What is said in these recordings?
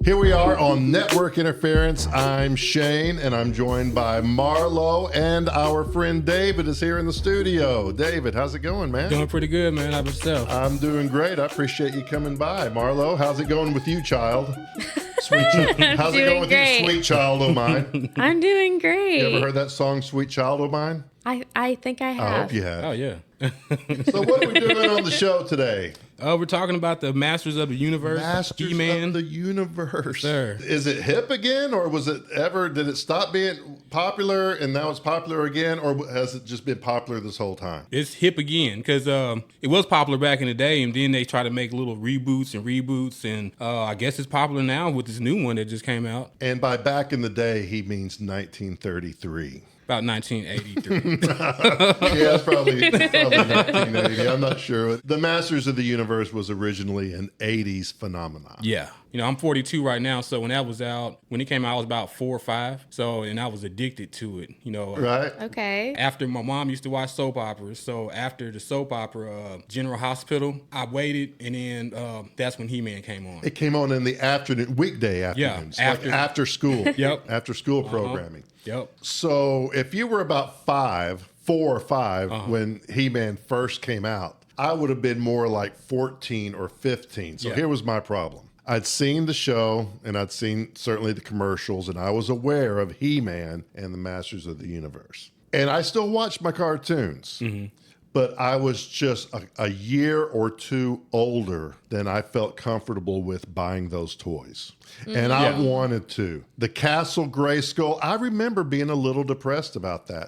Here we are on Network Interference. I'm Shane, and I'm joined by Marlowe, and our friend David is here in the studio. David, how's it going, man? Doing pretty good, man. How about yourself? I'm doing great. I appreciate you coming by. Marlowe, how's it going with you, child? Sweet child. How's it going with you, sweet child o' mine? I'm doing great. You ever heard that song, Sweet Child O' Mine? I think I have. I hope you have. Oh, yeah. So what are we doing on the show today? We're talking about the Masters of the Universe. Masters He-Man. of the Universe. Sir. Is it hip again, or did it stop being popular and now it's popular again, or has it just been popular this whole time? It's hip again because it was popular back in the day, and then they try to make little reboots, and I guess it's popular now with this new one that just came out. And by back in the day, he means 1933. About 1983. Yeah, it's probably 1980. I'm not sure. The Masters of the Universe was originally an 80s phenomenon. Yeah. You know, I'm 42 right now, so when it came out, I was about 4 or 5. So, and I was addicted to it, you know. Right? Okay. After my mom used to watch soap operas, so after the soap opera, General Hospital, I waited, and then that's when He-Man came on. It came on in the afternoon, weekday afternoons. Yeah, like after school. Yep. After school programming. Yep. So if you were about 4 or 5 when He-Man first came out, I would have been more like 14 or 15. So here was my problem. I'd seen the show, and I'd seen certainly the commercials, and I was aware of He-Man and the Masters of the Universe. And I still watched my cartoons. Mm-hmm. But I was just a year or two older than I felt comfortable with buying those toys. And I wanted to. The Castle Grayskull, I remember being a little depressed about that.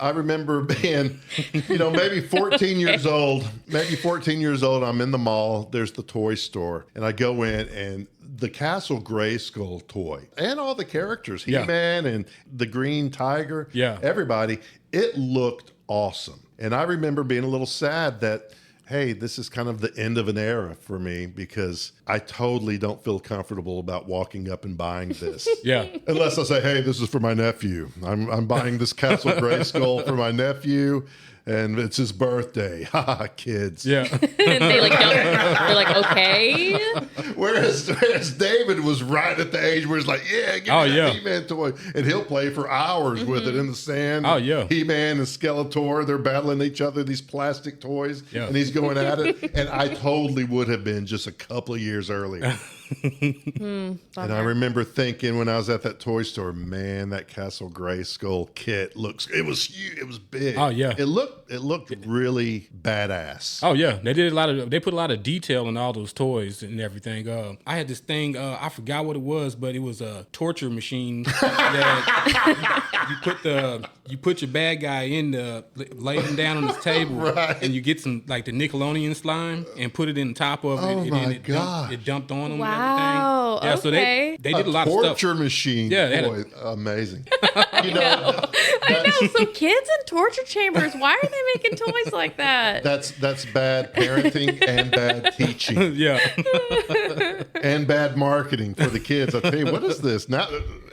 I remember being, maybe 14 years old. I'm in the mall. There's the toy store. And I go in, and the Castle Grayskull toy and all the characters, He-Man and the Green Tiger, everybody, it looked awesome. And I remember being a little sad that, hey, this is kind of the end of an era for me because I totally don't feel comfortable about walking up and buying this. Yeah. Unless I say, hey, this is for my nephew. I'm buying this Castle Grayskull for my nephew, and it's his birthday. Ha, kids. Yeah. They're like, okay. Whereas David was right at the age where he's like, yeah, give me that He-Man toy. And he'll play for hours with it in the sand. Oh, yeah. He-Man and Skeletor, they're battling each other, these plastic toys. Yeah. And he's going at it. And I totally would have been just a couple of years earlier. And I remember thinking when I was at that toy store, man, that Castle Grayskull kit it was huge, it was big. Oh yeah. It looked really badass. Oh yeah. They put a lot of detail in all those toys and everything. I had this thing, I forgot what it was, but it was a torture machine that you put your bad guy lay him down on this table, and you get some like the Nickelodeon slime and put it in the top of it, and then it dumped on them. Wow. And everything. Yeah, so they did a lot of stuff. Torture machine. Yeah, boy, amazing. I know. So kids in torture chambers, why are they making toys like that? That's bad parenting and bad teaching. Yeah. And bad marketing for the kids. I tell you, what is this? Now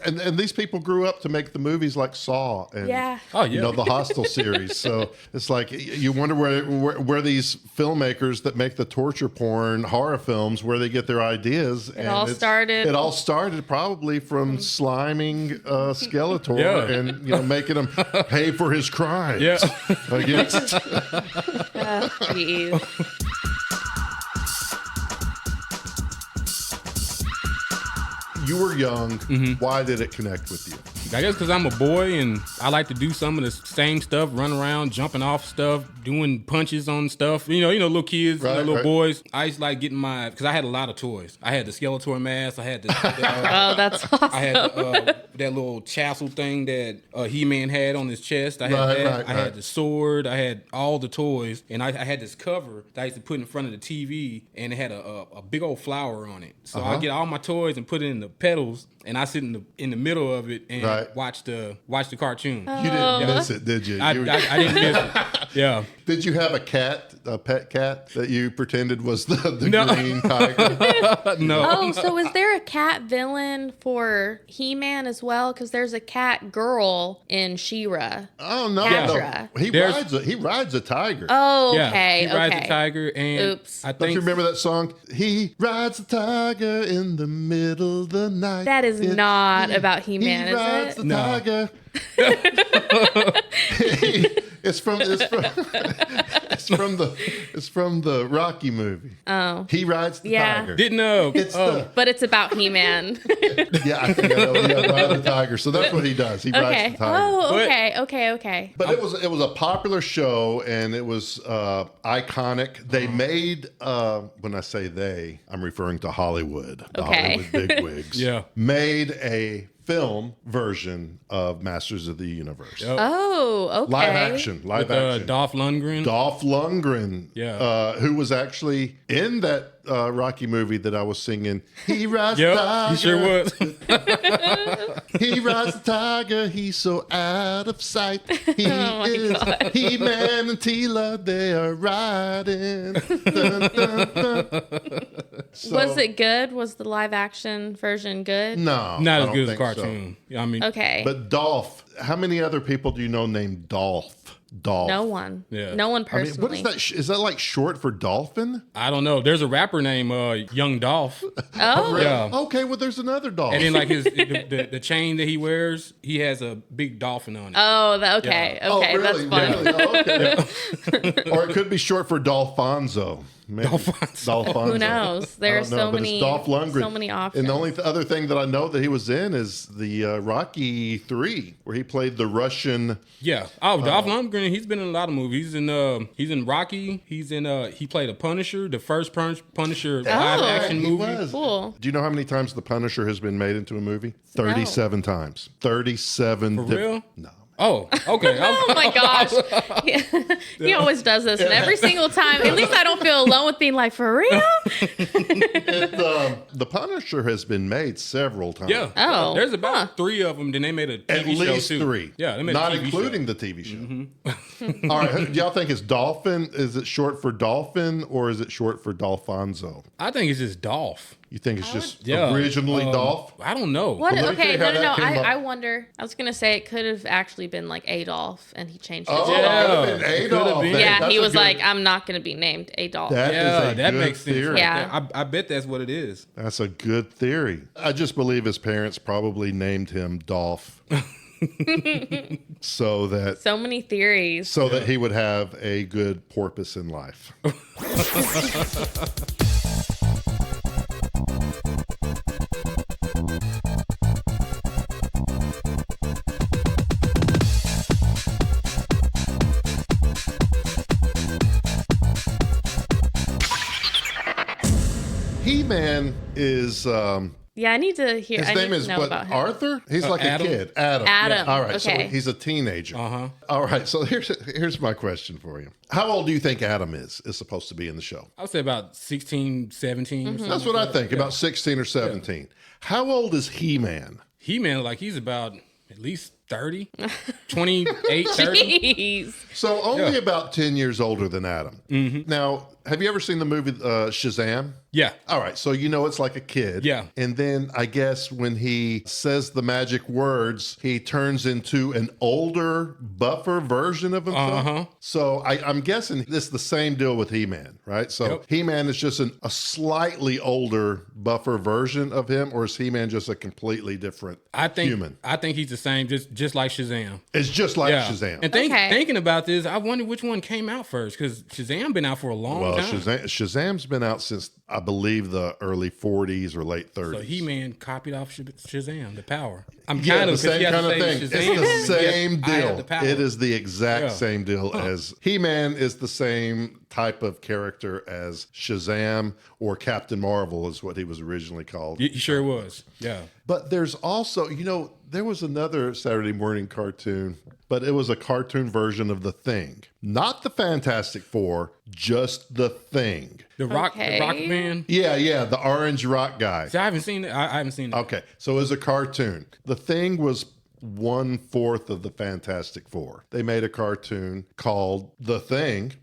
and these people grew up to make the movies like Saw and the Hostel series. So it's like you wonder where these filmmakers that make the torture porn horror films, where they get their ideas. It all started probably from sliming Skeletor and making him pay for his crimes. Yeah. Geez. You were young. Why did it connect with you? I guess because I'm a boy and I like to do some of the same stuff, run around, jumping off stuff, doing punches on stuff. You know, little kids, little boys. I used to like getting because I had a lot of toys. I had the Skeletor mask. I had the oh, that's awesome. I had that little tassel thing that He-Man had on his chest. I had that. I had the sword. I had all the toys, and I had this cover that I used to put in front of the TV, and it had a big old flower on it. So I get all my toys and put it in the petals, and I sit in the middle of it, and watch the cartoon. You didn't miss it, did you? I didn't miss it. Yeah. Did you have a pet cat that you pretended was the green tiger? No. Oh, so is there a cat villain for He-Man as well? Because there's a cat girl in She-Ra. Oh no, Catra. no. He rides a tiger. Oh, Yeah, okay. he rides a tiger, and Oops. I Don't think you remember that song? He rides a tiger in the middle of the night. That is not about He-Man, he rides is the it? No. tiger. It's from the Rocky movie. Oh. He rides the Yeah. tiger. didn't know. But it's about He-Man. Yeah, I think I know. Yeah, ride the tiger. So that's what he does. He rides Okay. the tiger. Oh, okay. But it was a popular show, and it was iconic. They made when I say they, I'm referring to Hollywood. The Okay. Hollywood bigwigs. Yeah. Made a film version of Masters of the Universe. Yep. Oh, okay. Live action. With Dolph Lundgren. Dolph Lundgren, Yeah. who was actually in that Rocky movie that I was singing. He rides the Yep, tiger. he sure was. He rides the tiger. He's so out of sight. He is God. He-Man and Tila. They are riding. Dun, dun, dun. So- Was it good? Was the live action version good? No, Not I as don't good as think so. cartoon. I mean, Okay. But Dolph. How many other people do you know named Dolph? Dolph. No one. Yeah. No one I mean, personally. what is that? Is that like short for dolphin? I don't know. There's a rapper named Young Dolph, Oh, Really? Yeah. Okay, well, there's another Dolph. and then like the chain that he wears, he has a big dolphin on it. okay. Oh, Okay, really? that's fun. Really? Okay. Or it could be short for Dolfonzo. Maybe. Dolfonzo. Who knows? There I are don't know, so but it's many, Dolph Lundgren. so many options. And the only other thing that I know that he was in is the Rocky 3, where he played the Russian. Yeah. Oh, Dolph Lundgren. He's been in a lot of movies. He's in Rocky. He played a Punisher, the first Punisher live action He movie. was. Cool. Do you know how many times the Punisher has been made into a movie? 37 times. 37. For real? No. Oh, okay. Oh my gosh. He always does this. And every single time, at least I don't feel alone with being like, for real? The Punisher has been made several times. Yeah. Oh, There's about 3 of them. Then they made a TV At show least too. 3. Yeah, they made not a TV including show. the TV show. All right, do y'all think it's Dolphin? Is it short for Dolphin or is it short for Dolfonzo? I think it's just Dolph. You think it's just Yeah. originally Dolph? I don't know. What? Well, let me tell Okay, you how no. that came up. I wonder. I was going to say it could have actually been like Adolf and he changed it. Oh, to it Yeah. could have been It could have Adolf. been. yeah, That's he a was good- like, I'm not going to be named Adolf. That is Yeah, a that good makes sense. theory. right Yeah. there. I bet that's what it is. That's a good theory. I just believe his parents probably named him Dolph so that So many theories. he would have a good porpoise in life. He-Man is Yeah, I need to hear. his I name need is to know what? about him. Arthur? He's like Adam. a kid. Adam. Adam, All right. So okay. he's a teenager. Uh-huh. All right. So here's my question for you. How old do you think Adam is supposed to be in the show? I would say about 16, 17 or something. That's what I think. About 16 or 17. How old is He-Man? He-Man, like he's about at least 30, 28, 30. Jeez. So only about 10 years older than Adam. Now, have you ever seen the movie Shazam? Yeah. All right, so you know it's like a kid. Yeah. And then I guess when he says the magic words, he turns into an older, buffer version of himself. Uh-huh. So I'm guessing this is the same deal with He-Man, right? So Yep. He-Man is just a slightly older, buffer version of him, or is He-Man just a completely different human? I think he's the same, just like Shazam. It's just like Yeah. Shazam. And Okay. thinking about this, I wonder which one came out first because Shazam been out for a long Well, time. Shazam's been out since, I believe, the early 40s or late 30s. So He-Man copied off Shazam, the power. I'm Yeah, kind the of same kind of thing. It's the same I have deal. the power. It is the exact Yeah. same deal as He-Man is the same type of character as Shazam or Captain Marvel is what he was originally called. He sure was. Yeah. But there's also, there was another Saturday morning cartoon, but it was a cartoon version of The Thing. Not the Fantastic Four, just The Thing. The rock Okay. band. Yeah, the orange rock guy. See, I haven't seen it. I haven't seen it. Okay, so it was a cartoon. The Thing was 1/4 of the Fantastic Four. They made a cartoon called The Thing,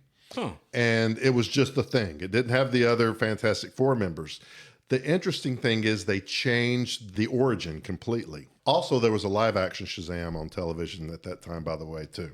and it was just The Thing. It didn't have the other Fantastic Four members. The interesting thing is they changed the origin completely. Also, there was a live-action Shazam on television at that time, by the way, too.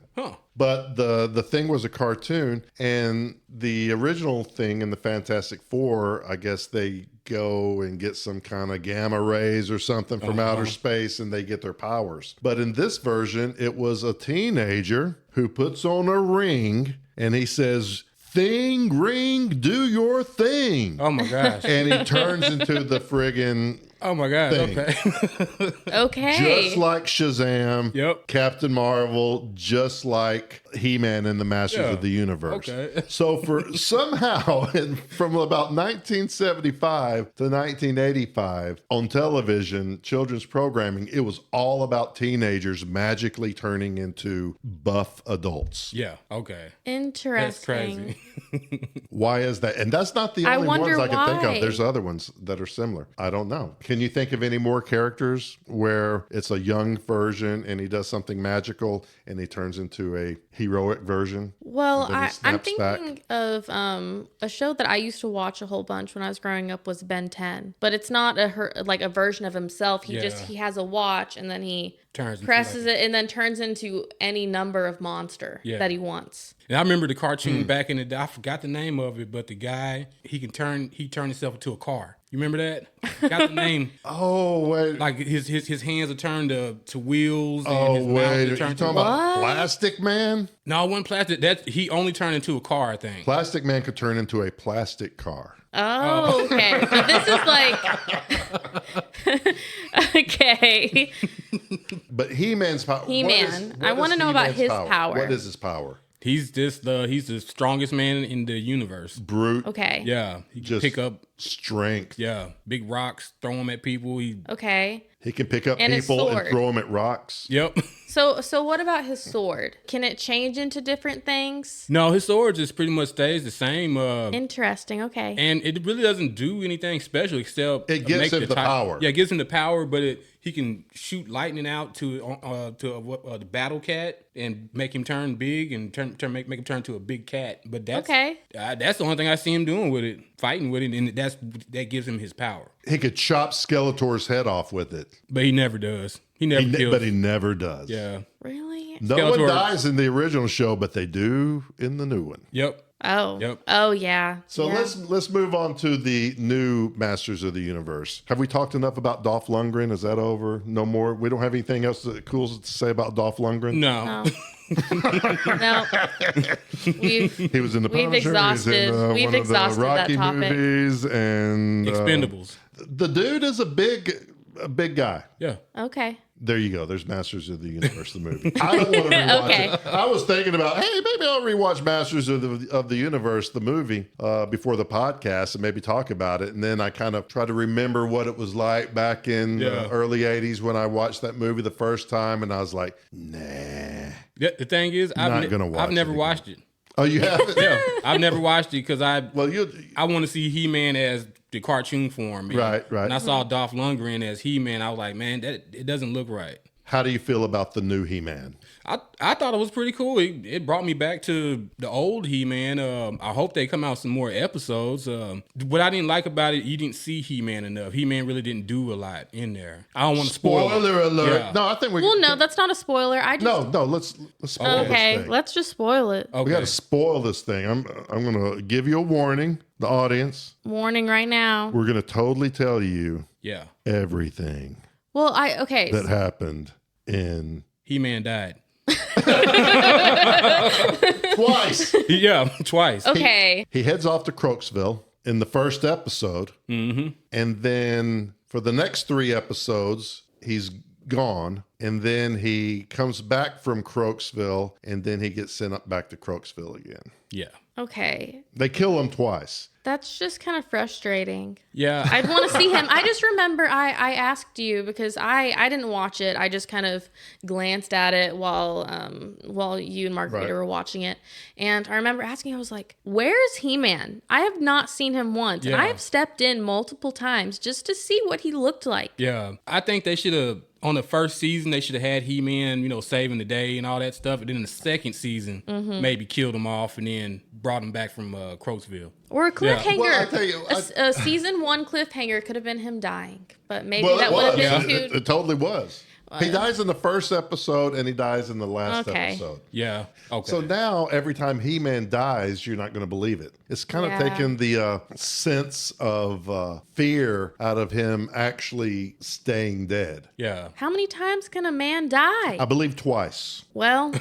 But the Thing was a cartoon, and the original Thing in the Fantastic Four, I guess they go and get some kind of gamma rays or something from outer space, and they get their powers. But in this version, it was a teenager who puts on a ring, and he says, "Thing, ring, do your thing." Oh my gosh. And he turns into the friggin' Oh my God. Thing. Okay. Okay. Just like Shazam, Yep. Captain Marvel, just like He-Man and the Masters of the Universe. Okay. So for somehow, from about 1975 to 1985, on television, children's programming, it was all about teenagers magically turning into buff adults. Yeah. Okay. Interesting. That's crazy. Why is that? And that's not the I only ones wonder I can think why. of. There's other ones that are similar. I don't know. Can you think of any more characters where it's a young version and he does something magical and he turns into a heroic version? Well, And then he I'm snaps thinking back? of a show that I used to watch a whole bunch when I was growing up was Ben 10, but it's not like a version of himself. He has a watch and then he presses it and then turns into any number of monster that he wants. And I remember the cartoon back in the day. I forgot the name of it, but the guy he turned himself into a car. You remember that? Got the name. Oh, wait. Like his hands are turned to wheels. And Oh, his mouth wait. is You're turned talking to about Plastic Man? No, it wasn't plastic. That he only turned into a car, I think. Plastic Man could turn into a plastic car. Oh, okay. So this is like okay. But He-Man's power. He-Man. I want to know about his power. What is his power? He's the strongest man in the universe. Brute. Okay. Yeah, he can Just pick up strength. big rocks, throw them at people. Okay. He can pick up And his people and sword. throw them at rocks. Yep. So what about his sword? Can it change into different things? No, his sword just pretty much stays the same. Interesting. Okay. And it really doesn't do anything special except It gives him the power. Yeah, it gives him the power, but he can shoot lightning out to the battle cat and make him turn big and make him turn to a big cat. But that's that's the only thing I see him doing with it, fighting with it, and that gives him his power. He could chop Skeletor's head off with it. But he never does. He never kills. But he never does. Yeah. Really? No Skeletor one dies in the original show, but they do in the new one. Yep. Oh. Yep. Oh yeah. So Yeah. let's move on to the new Masters of the Universe. Have we talked enough about Dolph Lundgren? Is that over? No more? We don't have anything else cool to say about Dolph Lundgren? No. No. He was in the We've Punisher. exhausted- He's in we've one of the exhausted that Rocky topic. movies and Expendables. the dude is a big guy. Yeah. Okay. There you go. There's Masters of the Universe, the movie. I don't want to rewatch Okay. it. I was thinking about, hey, maybe I'll rewatch Masters of the Universe, the movie, before the podcast and maybe talk about it. And then I kind of try to remember what it was like back in the early 80s when I watched that movie the first time. And I was like, nah. Yeah, the thing is, I've never watched it. Oh, you haven't? Yeah, I've never watched it because I Well, want to see He-Man as the cartoon form. Right. And I saw Dolph Lundgren as He-Man. I was like, man, it doesn't look right. How do you feel about the new He-Man? I thought it was pretty cool. It brought me back to the old He-Man. I hope they come out some more episodes. What I didn't like about it, you didn't see He-Man enough. He-Man really didn't do a lot in there. I don't want to spoil it. Spoiler alert. Yeah. No, I think we... Well, no, that's not a spoiler. I just No, let's spoil this Okay, thing. let's just spoil it. Okay. We got to spoil this thing. I'm going to give you a warning, the audience. Warning right now. We're going to totally tell you Yeah. everything Well, that happened in... He-Man died. Twice. Yeah, twice. Okay. He heads off to Crooksville in the first episode. Mm-hmm. And then for the next 3 episodes, he's gone. And then he comes back from Crooksville, and then he gets sent up back to Crooksville again. Yeah. Okay. They kill him twice. That's just kind of frustrating. Yeah. I'd want to see him. I just remember I asked you because I didn't watch it. I just kind of glanced at it while you and Margarita were watching it. And I remember asking, I was like, where's He-Man? I have not seen him once. And Yeah. I have stepped in multiple times just to see what he looked like. Yeah, I think they should have on the first season, they should have had He-Man, saving the day and all that stuff. And then in the second season, maybe killed him off and then brought him back from Crowsville. Or a cliffhanger. Well, I tell you, a season 1 cliffhanger could have been him dying, but maybe that would have been too. It totally was. He dies in the first episode and he dies in the last episode. Yeah. Okay. So now every time He-Man dies, you're not going to believe it. It's kind of taken the sense of fear out of him actually staying dead. Yeah. How many times can a man die? I believe twice. Well,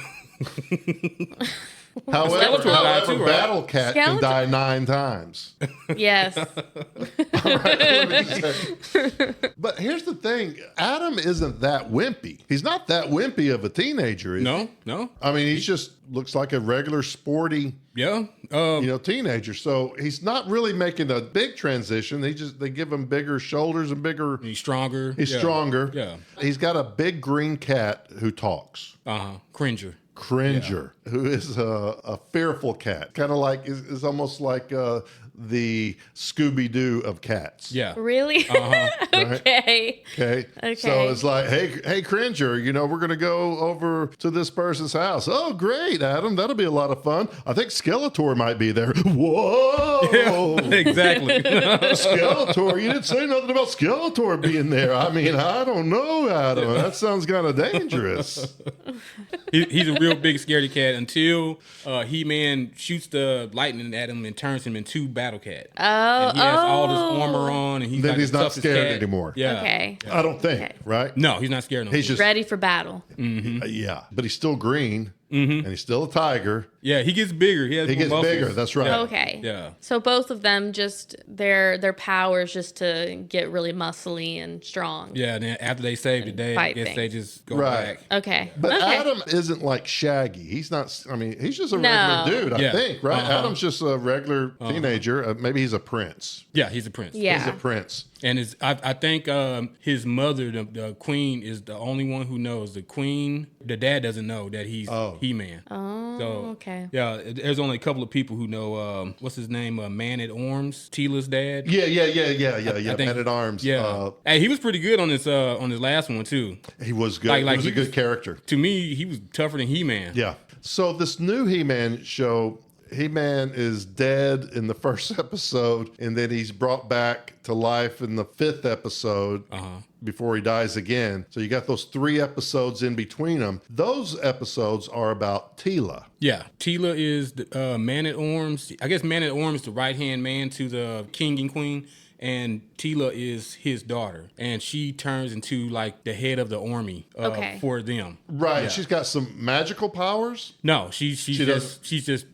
However, too, right? Battle Cat can die 9 times. yes. But here's the thing. Adam isn't that wimpy. He's not that wimpy of a teenager. Is he? No. I mean, he just looks like a regular sporty, Yeah. teenager. So he's not really making a big transition. They give him bigger shoulders and bigger. He's stronger. He's stronger. Yeah. He's got a big green cat who talks. Cringer. Who is a fearful cat. Kind of like, is almost like the Scooby-Doo of cats. Yeah. Really? Okay. Okay. So it's like, hey, Cringer, we're going to go over to this person's house. Oh, great, Adam. That'll be a lot of fun. I think Skeletor might be there. Whoa. Yeah, exactly. Skeletor. You didn't say nothing about Skeletor being there. I mean, I don't know, Adam. That sounds kind of dangerous. He's a real big scaredy cat until He-Man shoots the lightning at him and turns him into Battle Cat. Oh, and he has all this armor on, and then he's the not toughest scared cat. anymore. Yeah. Okay. I don't think, right? No, he's not scared no more. He's just Ready for battle. yeah, but he's still green, and he's still a tiger. Yeah, he gets bigger. He He gets more muscles. bigger. That's right. Okay. Yeah. So both of them just their powers just to get really muscly and strong. Yeah, and then after they save the day, I fight guess things. they just go Right. back. Okay. But okay. Adam isn't like Shaggy. He's not. I mean, he's just a No. regular dude. I Yeah. think, right? Adam's just a regular teenager. Maybe he's a prince. Yeah, he's a prince. Yeah. He's a prince. And I think his mother, the queen, is the only one who knows. The queen, the dad doesn't know that he's He-Man. Oh, So, okay. Yeah, there's only a couple of people who know. What's his name? Man at Arms, Tila's dad. Yeah. I think- Man at Arms. Yeah. Hey, he was pretty good on his last one too. He was good. Like he was he a good was- character. To me, he was tougher than He-Man. Yeah. So this new He-Man show, He-Man is dead in the first episode, and then he's brought back to life in the 5th episode before he dies again. So you got those 3 episodes in between them. Those episodes are about Tila. Yeah, Tila is the Man at Arms. I guess Man at Arms is the right-hand man to the king and queen. And Tila is his daughter, and she turns into like the head of the army for them. Right. Yeah. She's got some magical powers. No, she's just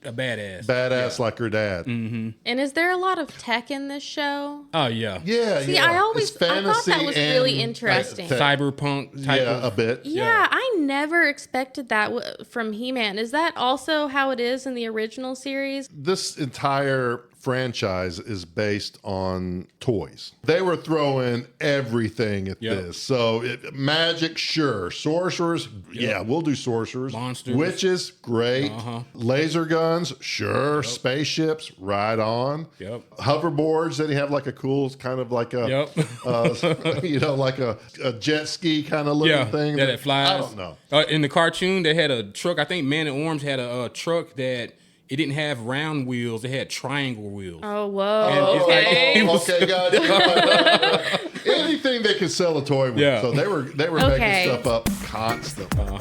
a badass. Badass like her dad. And is there a lot of tech in this show? Oh yeah, Yeah. See, yeah. I It's thought that fantasy was and, really interesting. tech. cyberpunk type Yeah, a of. bit. Yeah, I never expected that from He-Man. Is that also how it is in the original series? This entire franchise is based on toys. They were throwing everything at this. So magic, sure. Sorcerers, yeah, we'll do sorcerers. Monsters. Witches, great. Laser guns, sure. Spaceships, right on. Yep. Hoverboards, then you have like a cool kind of like a, like a jet ski kind of looking thing. that flies. I don't know. In the cartoon, they had a truck. I think Man at Arms had a truck that. It didn't have round wheels. It had triangle wheels. Oh, whoa. And it's like- Okay. Okay, got it. Anything they could sell a toy with. Yeah. So they were Okay. making stuff up constantly.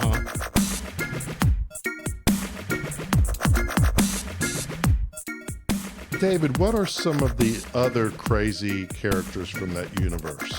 David, what are some of the other crazy characters from that universe?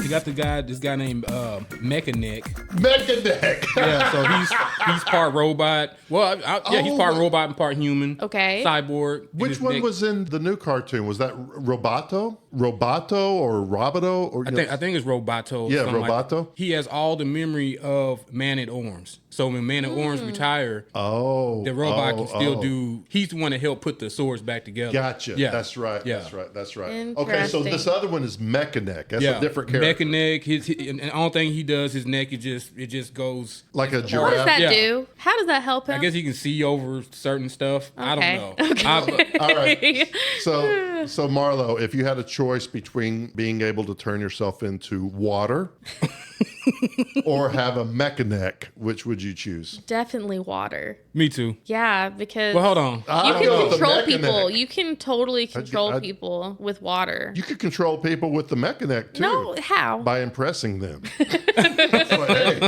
You got this guy named Mechaneck. Mechaneck. Yeah, so he's part robot. Well, he's part robot and part human. Okay. Cyborg. And Which his one neck- was in the new cartoon? Was that Roboto? Roboto or Roboto? Or, I think it's Roboto. Yeah, something like Roboto. that. He has all the memory of Man at Arms. So when Man at Arms retire, the robot can still do. He's the one that helped put the swords back together. Gotcha. Yeah. That's right. Yeah. That's right. Okay, so this Interesting. other one is Mechaneck. That's a different character. Mechaneck. And the only thing he does, his neck, it just goes. Like a What giraffe. does that Yeah. do? How does that help him? I guess he can see over certain stuff. I don't know. Okay. All right. So Marlowe, if you had a choice between being able to turn yourself into water or have a mecha-neck? Which would you choose? Definitely water. Me too. Yeah, because Well, hold on. you can control people. Mecha-neck. You can totally control people with water. You could control people with the mecha-neck too. No, how? By impressing them. Hey,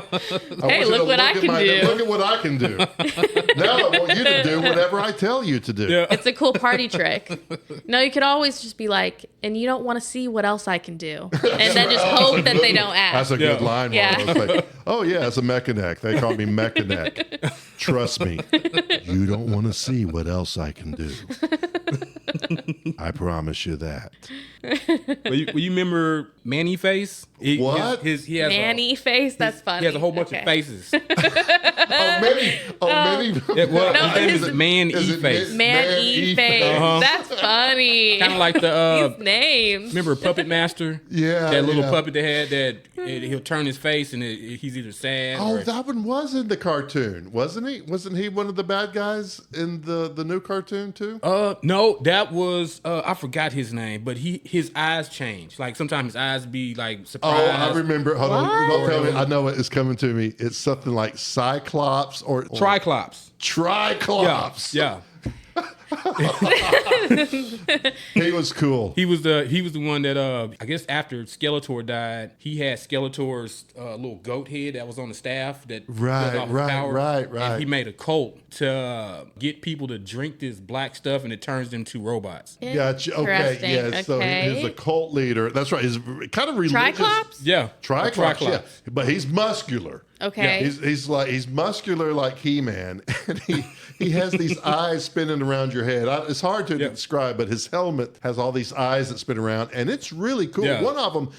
look what I can do. Look at what I can do. Now I want you to do whatever I tell you to do. Yeah. It's a cool party trick. No, you could always just be like, and you don't want to see what else I can do. And then just hope that they don't ask. That's a good line. Yeah. Marlo. It's like, oh yeah, it's a mecha-neck. They call me mecha-neck. Trust me, you don't want to see what else I can do. I promise you that. Well, you remember Manny Face? What? He has Manny face? That's funny. He has a whole bunch of faces. Many. His is Man E Face. Man E face. That's funny. Kind of like the These names. remember Puppet Master? Yeah, that little yeah. puppet they had he'll turn his face and he's either sad. Oh, or, that one was in the cartoon, wasn't he? Wasn't he one of the bad guys in the new cartoon too? no, that was I forgot his name, but his eyes changed. Like sometimes his eyes be like surprised. Oh, I remember. Hold on, don't tell me. I know it is coming to me. It's something like Cyclops or Triclops. Triclops. Yeah. He was cool. He was the one that I guess after Skeletor died, he had Skeletor's little goat head that was on the staff that Right, does all his right, power. right. And he made a cult to get people to drink this black stuff, and it turns them to robots. Gotcha. Okay. Yeah. So he's a cult leader. That's right. He's kind of religious. Triclops? Yeah, Triclops. Yeah. But he's muscular. Okay. Yeah, he's muscular like He-Man, and he has these eyes spinning around your head. It's hard to describe, but his helmet has all these eyes that spin around, and it's really cool. Yeah. One of them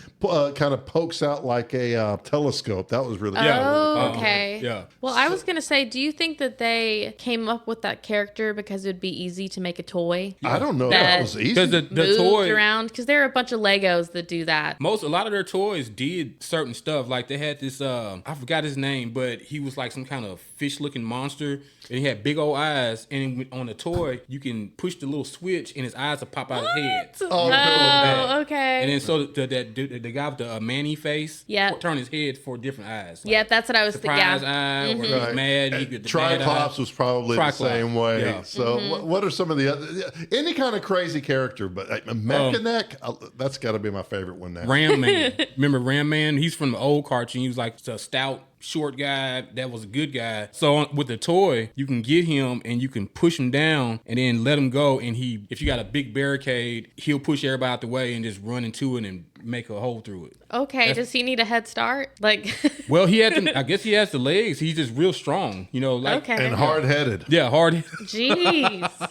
kind of pokes out like a telescope. That was really Oh, okay. Yeah. Well, I was going to say, do you think that they came up with that character because it would be easy to make a toy? I don't know if That that was easy. Because the Moved toy around? Because there are a bunch of Legos that do that. a lot of their toys did certain stuff. Like they had this I forgot his name, but he was like some kind of fish-looking monster, and he had big old eyes. And on the toy, you can push the little switch, and his eyes will pop out of his head. Oh, okay. And then so the guy with the Manny face, turn his head for different eyes. Like, Yeah, that's what I was thinking. surprise Yeah. eye, or he was mad. He could the bad eye. Triclops was probably the Triclops, same way. yeah. So what are some of the other, any kind of crazy character, but Mecha-Neck, that's got to be my favorite one now. Ram Man. Remember Ram Man? He's from the old cartoon. He was like a stout, short guy that was a good guy. So with the toy, you can get him and you can push him down and then let him go. And if you got a big barricade, he'll push everybody out the way and just run into it and make a hole through it. Okay, does he need a head start? Like, Well, I guess he has the legs. He's just real strong, like okay. And hard-headed. Yeah, hard. Jeez.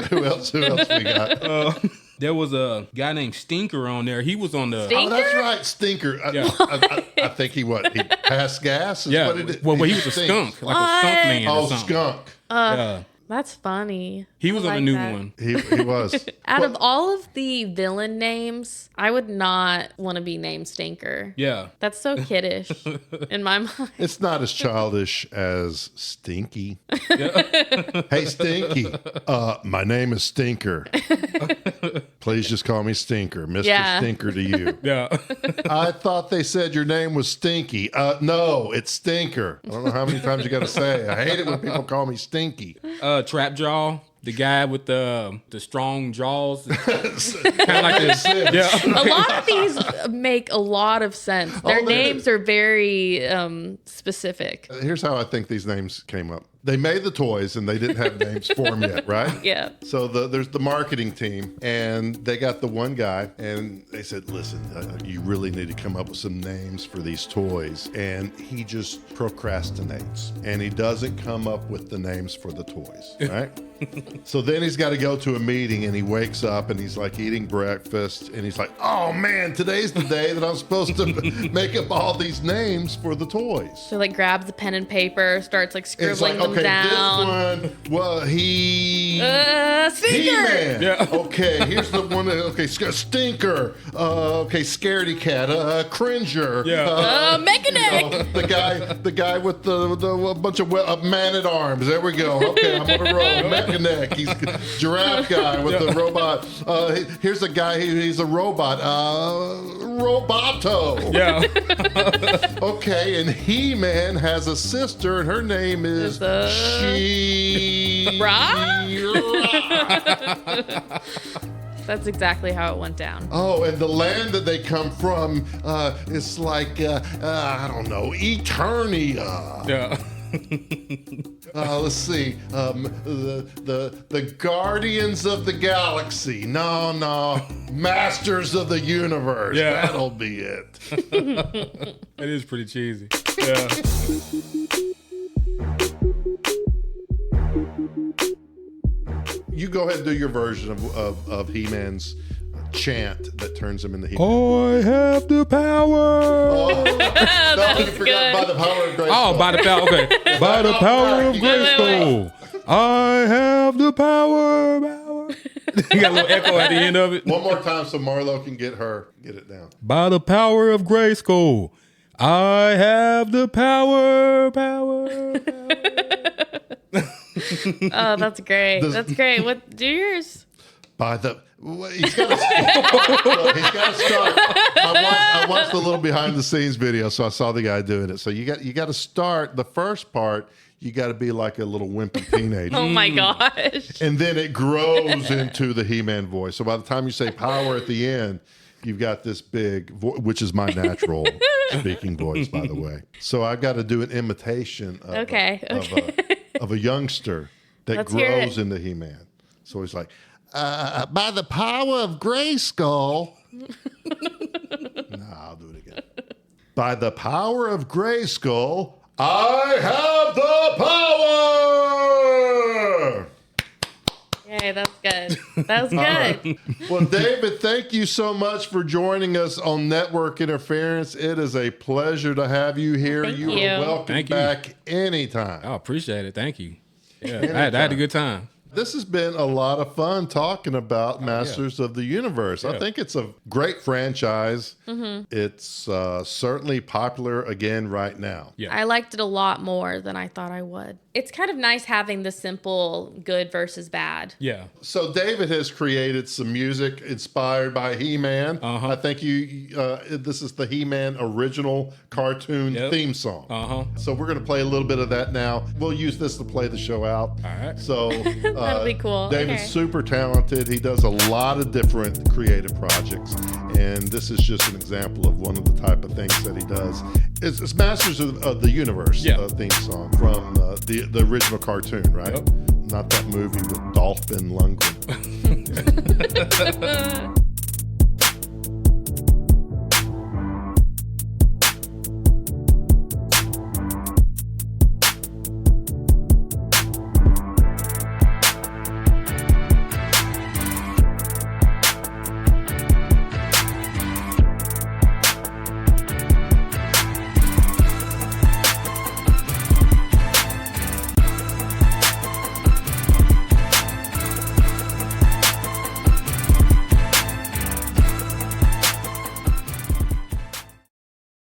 Who else we got? There was a guy named Stinker on there. He was on the Stinker? Oh, that's right, Stinker. Yeah. I think he passed gas? Is yeah. what it is? Well, he was a stinks. skunk, like a skunk man. Oh, or something. skunk. Yeah. That's funny. He was I on like the new that. one. He was. Out of all of the villain names, I would not want to be named Stinker. Yeah. That's so kiddish in my mind. It's not as childish as Stinky. Hey, Stinky. My name is Stinker. Please just call me Stinker. Mr. Yeah. Stinker to you. Yeah. I thought they said your name was Stinky. No, it's Stinker. I don't know how many times you got to say it. I hate it when people call me Stinky. Trap Jaw, the guy with the strong jaws. Kind of like this. Yeah. A lot of these make a lot of sense. Their names are very specific. Here's how I think these names came up. They made the toys and they didn't have names for them yet, right? Yeah. So there's the marketing team, and they got the one guy, and they said, listen, you really need to come up with some names for these toys. And he just procrastinates, and he doesn't come up with the names for the toys, right? So then he's got to go to a meeting, and he wakes up, and he's like eating breakfast, and he's like, oh man, today's the day that I'm supposed to make up all these names for the toys. So like grabs a pen and paper, starts like scribbling them okay, down. this one, well, Stinker. He-Man. Yeah. Okay, here's the one. Okay, Stinker. Okay, Scaredy Cat. Cringer. Yeah. Mechaneck. The guy with the bunch of man at arms. There we go. Okay, I'm on a roll. neck. He's giraffe guy with the robot. Here's a guy, he's a robot. Roboto. Yeah. Okay, and He-Man has a sister, and her name is She-Ra. That's exactly how it went down. Oh, and the land that they come from is like, I don't know, Eternia. Yeah. Let's see. The Guardians of the Galaxy. No. Masters of the Universe. Yeah. That'll be it. It is pretty cheesy. Yeah. You go ahead and do your version of He-Man's chant that turns him into He-Man. I have the power. Oh, no, That's you forgot good. by the power of Grayskull. Oh, by the power. Okay. By the power of Grayskull. I have the power. You got a little echo at the end of it. One more time so Marlowe can get it down. By the power of Grayskull, I have the power. Oh, that's great. That's great. What? Do yours. He's got to start. I watched the little behind the scenes video, so I saw the guy doing it. So you got to start the first part. You got to be like a little wimpy teenager. Oh my gosh. And then it grows into the He-Man voice. So by the time you say power at the end, you've got this big, which is my natural speaking voice, by the way. So I've got to do an imitation of, of a youngster that Let's hear grows it. into He-Man. So he's like, by the power of Grayskull. I'll do it again. By the power of Grayskull, I have the power. Yay, that's good. That was good. Well, David, thank you so much for joining us on Network Interference. It is a pleasure to have you here. Thank you you. are welcome back anytime. I appreciate it. Thank you. Yeah, I had a good time. This has been a lot of fun talking about Masters of the Universe. Yeah. I think it's a great franchise. Mm-hmm. It's certainly popular again right now. Yeah. I liked it a lot more than I thought I would. It's kind of nice having the simple good versus bad. Yeah. So David has created some music inspired by He-Man. Uh-huh. I think this is the He-Man original cartoon theme song. Uh-huh. So we're going to play a little bit of that now. We'll use this to play the show out. All right. So That'll be cool. David's Okay. super talented. He does a lot of different creative projects. And this is just an example of one of the type of things that he does. It's Masters of the Universe theme song from the original cartoon, right? Yep. Not that movie with Dolphin Lundgren.